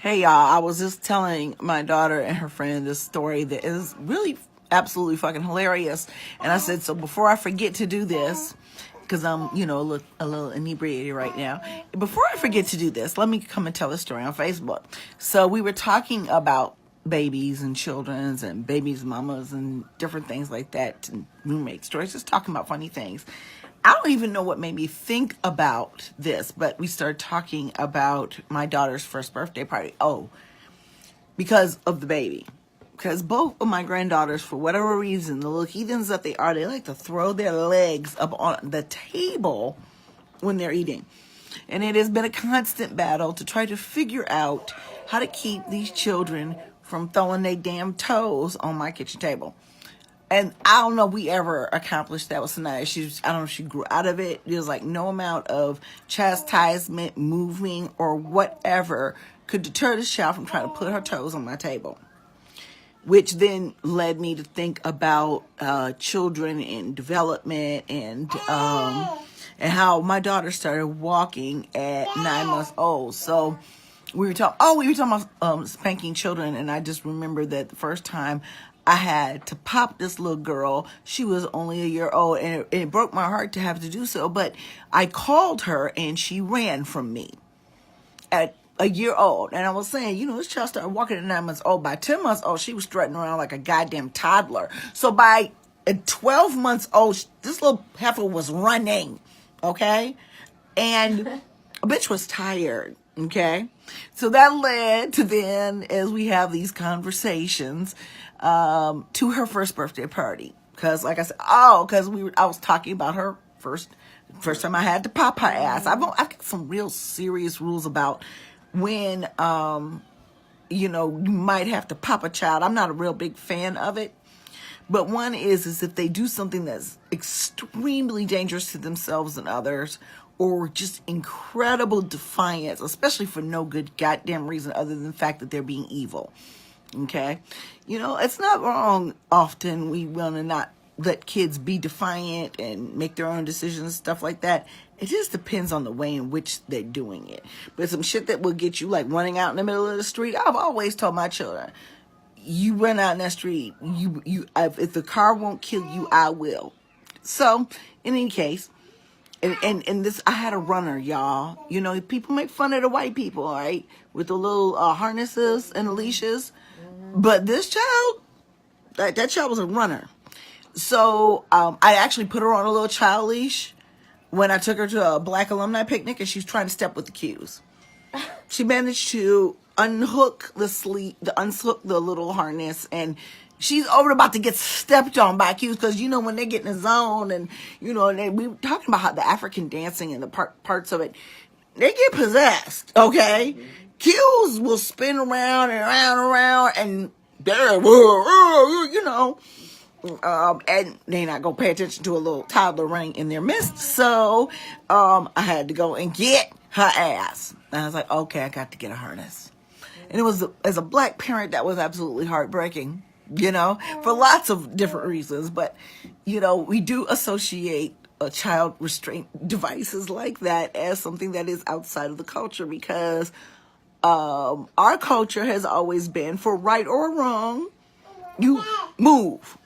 Hey y'all, I was just telling my daughter and her friend this story that is really absolutely fucking hilarious. And I said, so before I forget to do this, because I'm, a little inebriated right now. Before I forget to do this, let me come and tell the story on Facebook. So we were talking about babies and children's and babies' mamas and different things like that, and roommate stories, just talking about funny things. I don't even know what made me think about this, but we started talking about my daughter's first birthday party. Oh, because of the baby. Because both of my granddaughters, for whatever reason, the little heathens that they are, they like to throw their legs up on the table when they're eating. And it has been a constant battle to try to figure out how to keep these children from throwing their damn toes on my kitchen table. And I don't know if we ever accomplished that with Sanaya. I don't know if she grew out of it. There's like no amount of chastisement, moving, or whatever could deter this child from trying to put her toes on my table. Which then led me to think about children and development and how my daughter started walking at 9 months old. So we were talking about spanking children, and I just remember that the first time I had to pop this little girl, she was only a year old, and it broke my heart to have to do so, but I called her and she ran from me at a year old. And I was saying, this child started walking at 9 months old. By 10 months old, she was strutting around like a goddamn toddler. So by 12 months old, this little heifer was running, okay? And a bitch was tired, okay? So that led to then, as we have these conversations, to her first birthday party. Because, like I said, I was talking about her first time I had to pop her ass. I've got some real serious rules about when, you might have to pop a child. I'm not a real big fan of it. But one is if they do something that's extremely dangerous to themselves and others, or just incredible defiance, especially for no good goddamn reason other than the fact that they're being evil. Okay? It's not wrong often we want to not let kids be defiant and make their own decisions and stuff like that. It just depends on the way in which they're doing it. But some shit that will get you like running out in the middle of the street, I've always told my children, you run out in that street, if the car won't kill you, I will. So, in any case, and this, I had a runner, y'all. People make fun of the white people, all right, with the little harnesses and the leashes. But this child, that child was a runner. So I actually put her on a little child leash when I took her to a Black alumni picnic, and she was trying to step with the cues. She managed to unhook the little harness, and she's about to get stepped on by cues, because when they get in the zone, and we were talking about how the African dancing and the parts of it, they get possessed. Okay, cues will spin around and around, and they're and they not gonna pay attention to a little toddler running in their midst. So I had to go and get her ass. And I was like, okay, I got to get a harness. And it was, as a black parent, that was absolutely heartbreaking, for lots of different reasons. But, we do associate child restraint devices like that as something that is outside of the culture, because our culture has always been, for right or wrong, you move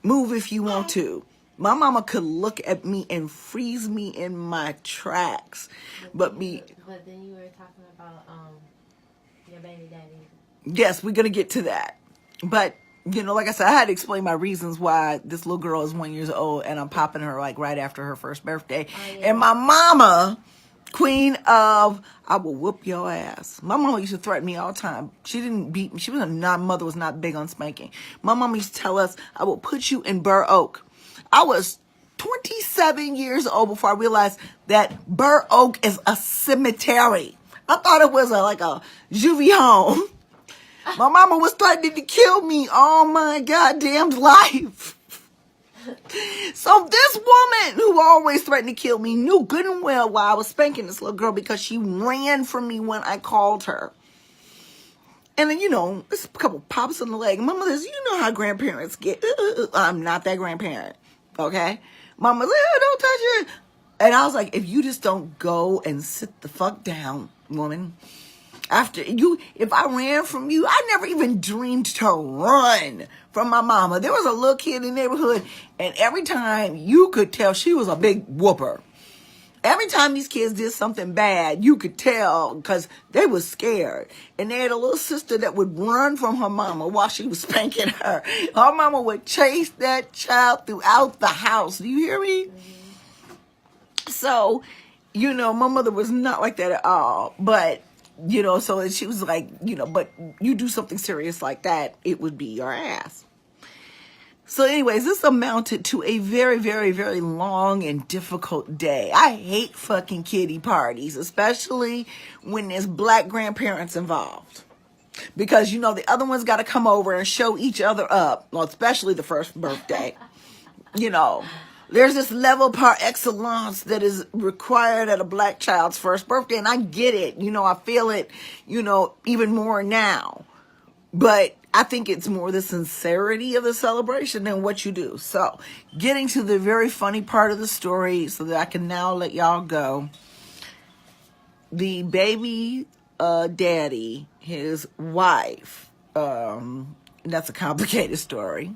if you want to. My mama could look at me and freeze me in my tracks. But then you were talking about your baby daddy. Yes, we're gonna get to that. But like I said, I had to explain my reasons why this little girl is 1 year old and I'm popping her like right after her first birthday. Oh, yeah. And my mama, queen of, I will whoop your ass. My mama used to threaten me all the time. She didn't beat me. Mother was not big on spanking. My mama used to tell us, I will put you in Burr Oak. I was 27 years old before I realized that Burr Oak is a cemetery. I thought it was like a juvie home. My mama was threatening to kill me all my goddamn life. So this woman who always threatened to kill me knew good and well why I was spanking this little girl, because she ran from me when I called her. And then, it's a couple pops on the leg. Mama says, how grandparents get. I'm not that grandparent, okay? Mama said, don't touch it. And I was like, if you just don't go and sit the fuck down, woman, After you, if I ran from you, I never even dreamed to run from my mama. There was a little kid in the neighborhood, and every time you could tell she was a big whooper. Every time these kids did something bad, you could tell because they was scared. And they had a little sister that would run from her mama while she was spanking her. Her mama would chase that child throughout the house. Do you hear me? Mm-hmm. So, my mother was not like that at all. But, so she was like, but you do something serious like that, it would be your ass. So anyways, this amounted to a very, very, very long and difficult day. I hate fucking kiddie parties, especially when there's black grandparents involved. Because, the other ones got to come over and show each other up, well, especially the first birthday. There's this level par excellence that is required at a black child's first birthday, and I get it. I feel it, even more now. But I think it's more the sincerity of the celebration than what you do. So, getting to the very funny part of the story so that I can now let y'all go. The baby daddy, his wife, that's a complicated story,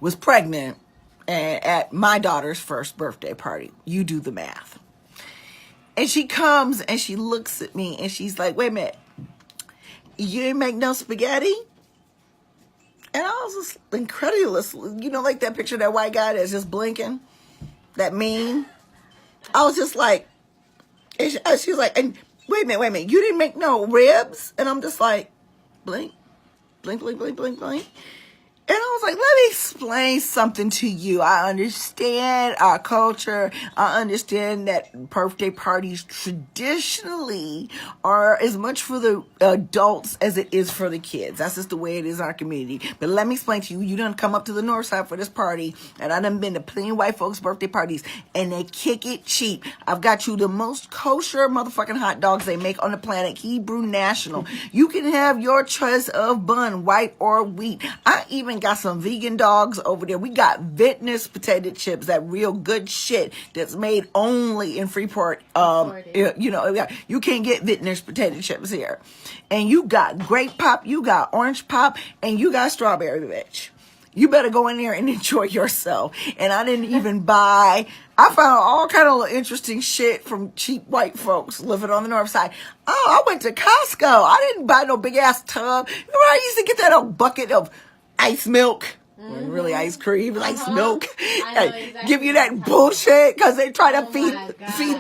was pregnant at my daughter's first birthday party. You do the math. And she comes and she looks at me and she's like, wait a minute. You didn't make no spaghetti? And I was just incredulous. Like that picture of that white guy that's just blinking? That meme? I was just like, and she was like, and wait a minute. You didn't make no ribs? And I'm just like, blink, blink, blink, blink, blink, blink. And I was like, let me explain something to you. I understand our culture. I understand that birthday parties traditionally are as much for the adults as it is for the kids. That's just the way it is in our community. But let me explain to you, you done come up to the north side for this party, and I done been to plenty of white folks' birthday parties, and they kick it cheap. I've got you the most kosher motherfucking hot dogs they make on the planet, Hebrew National. You can have your choice of bun, white or wheat. I even got some vegan dogs over there. We got Vintner's potato chips, that real good shit that's made only in Freeport. You can't get Vintner's potato chips here. And you got grape pop, you got orange pop, and you got strawberry bitch. You better go in there and enjoy yourself. And I didn't even I found all kind of interesting shit from cheap white folks living on the north side. Oh, I went to Costco. I didn't buy no big ass tub. Remember I used to get that old bucket of ice milk, really ice cream, ice milk, exactly. Give you that bullshit because they try to feed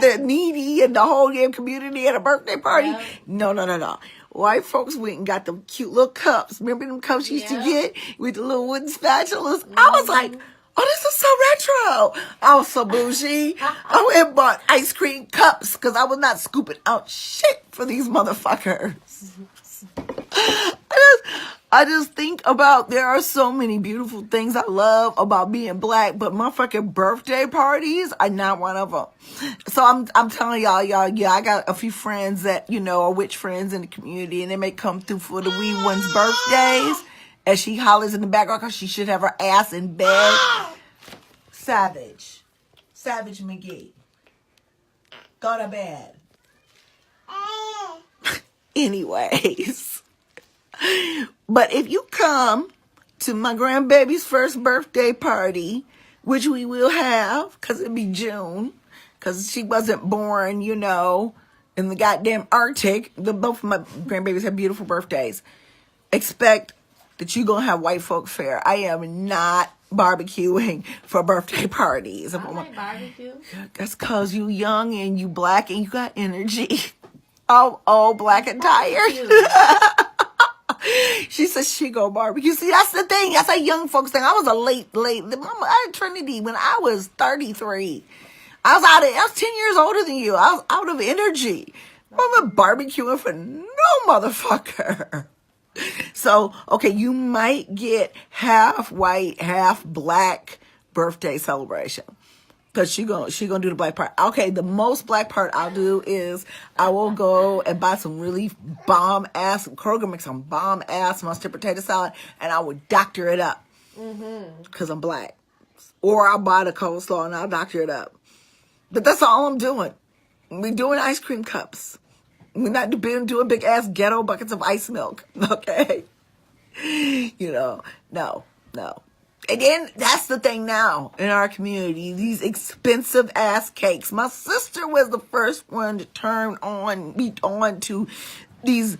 the needy and the whole damn community at a birthday party. Yep. No. White folks went and got them cute little cups. Remember them cups you used to get with the little wooden spatulas? I was like, oh, this is so retro. I was so bougie. I went and bought ice cream cups because I was not scooping out shit for these motherfuckers. I just think about, there are so many beautiful things I love about being black, but motherfucking birthday parties are not one of them. So I'm telling y'all, yeah, I got a few friends that, are witch friends in the community, and they may come through for the wee one's birthdays, as she hollers in the background because she should have her ass in bed. Savage McGee. Go to bed. Anyways. But if you come to my grandbaby's first birthday party, which we will have, because it'll be June, because she wasn't born, in the goddamn Arctic. Both of my grandbabies have beautiful birthdays. Expect that you're going to have white folk fare. I am not barbecuing for birthday parties. I like barbecue. That's because you young and you black and you got energy. Oh, black and tired. She says she go barbecue. See, that's the thing. That's a young folks thing. I was a late. I had Trinity when I was 33. I was 10 years older than you. I was out of energy. I'm barbecuing for no motherfucker. So, okay, you might get half white, half black birthday celebration. Because she gonna do the black part. Okay, the most black part I'll do is I will go and buy some really bomb-ass, Kroger makes some bomb-ass mustard potato salad, and I would doctor it up. Because I'm black. Or I'll buy the coleslaw and I'll doctor it up. But that's all I'm doing. We're doing ice cream cups. We're not doing big ass ghetto buckets of ice milk. Okay. You know, no. And then that's the thing now in our community, these expensive ass cakes. My sister was the first one to turn me on to these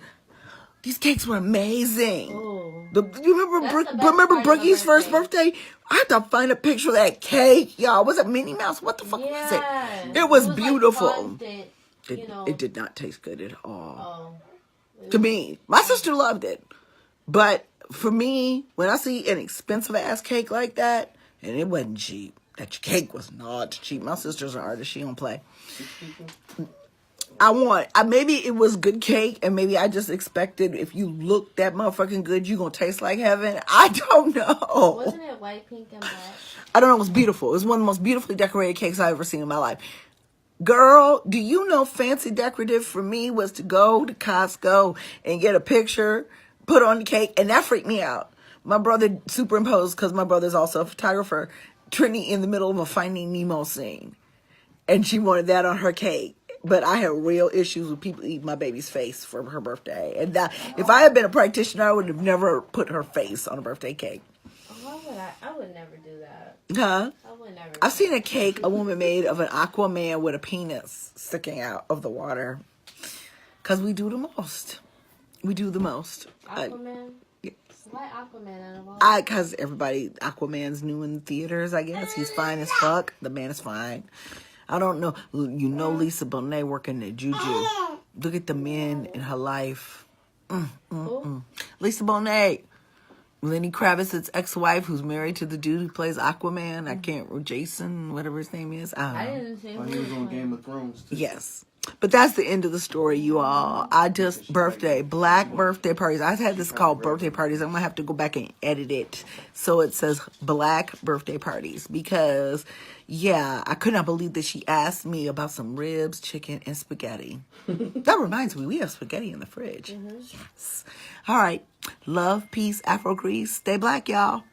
cakes were amazing. Ooh. You That's the best remember part of a Brookie's first birthday. birthday? I had to find a picture of that cake, y'all. Was it Minnie Mouse? What the fuck was Yeah. it? It was like, beautiful. frosted, you know. It did not taste good at all. Oh. To me, my sister loved it, but for me, when I see an expensive ass cake like that, and it wasn't cheap, that cake was not cheap. My sister's an artist; she don't play. Maybe it was good cake, and maybe I just expected if you look that motherfucking good, you gonna taste like heaven. I don't know. Wasn't it white, pink, and black? I don't know. It was beautiful. It was one of the most beautifully decorated cakes I've ever seen in my life. Girl, do you know fancy decorative for me was to go to Costco and get a picture, put on the cake, and that freaked me out. My brother superimposed, because my brother's also a photographer, Trinity in the middle of a Finding Nemo scene. And she wanted that on her cake. But I had real issues with people eating my baby's face for her birthday. And if I had been a practitioner, I would have never put her face on a birthday cake. Oh, I would never do that. Huh? I would never. I've seen a cake a woman made of an Aquaman with a penis sticking out of the water. Because we do the most. We do the most. Aquaman? Yeah. Why Aquaman out of all? Because Aquaman's new in theaters, I guess. He's fine as fuck. The man is fine. I don't know. You know Lisa Bonet working at Juju. Look at the men in her life. Lisa Bonet. Lenny Kravitz's ex-wife who's married to the dude who plays Aquaman. I can't, Jason, whatever his name is. I don't know. I didn't see him. He was on Game of Thrones too. Yes. But that's the end of the story, you all. Black birthday parties. I had this called birthday parties. I'm going to have to go back and edit it so it says black birthday parties because, yeah, I could not believe that she asked me about some ribs, chicken, and spaghetti. That reminds me, we have spaghetti in the fridge. Yes. All right. Love, peace, Afro Grease. Stay black, y'all.